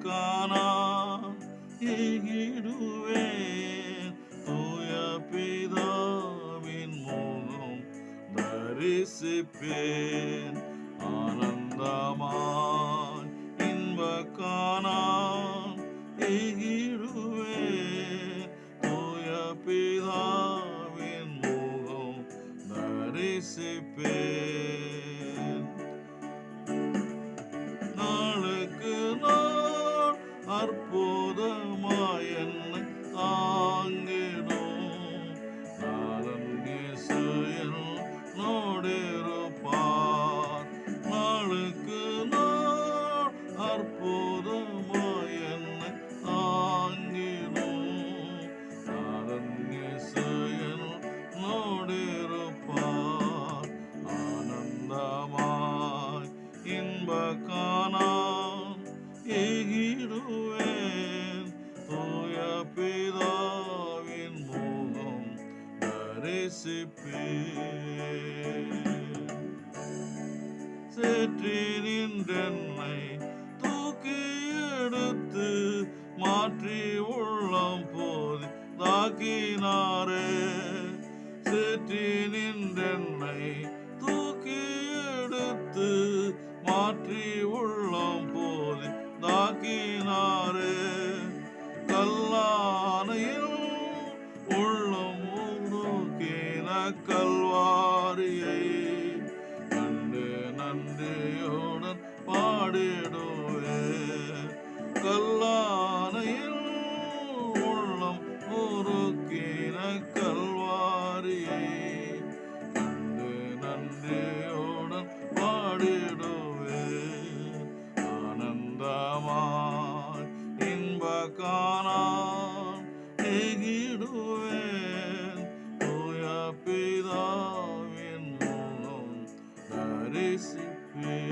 காணா ஏகிடுவேன் தூய பிதாவின் முகம் தரிசிப்பேன் ஆனந்தமாய் இன்ப காணா ஏகிடுவேன் தூய பிதாவின் முகம் தரிசிப்பேன் நாளுக்கு நாள் அற்புதமாய் என்னை தாங்கிடும் நாதன் இயேசு என்னோடிருப்பார் நாளுக்கு நாள் அற்புதமாய் என்னை தாங்கிடும் நாதன் இயேசு என்னோடிருப்பார் ஆனந்தமாய் இன்ப காணா ஏகிடுவேன் தூய பிதாவின் முகம் தரிசிப்பேன் சேற்றி நின்றென்னை தூக்கி எடுத்து மாற்றி உள்ளம் போதி தாக்கினாரே சேற்றி நின்றென்னை தூக்கி எடுத்து மாற்றி உள்ளம் போதி தாக்கினாரே கல்லானையில் உள்ளம் உருக்கின கல்வாரியை கண்டு நன்றியுடன் பாடிடுவே கல்லானையில் உள்ளம் உருக்கின கல்வாரியை கண்டு நன்றியுடன் பாடிடுவே ஆனந்தமாய் இன்ப காணா ஏகிடுவேன் தூய பிதாவின் முகம் தரிசிப்பேன்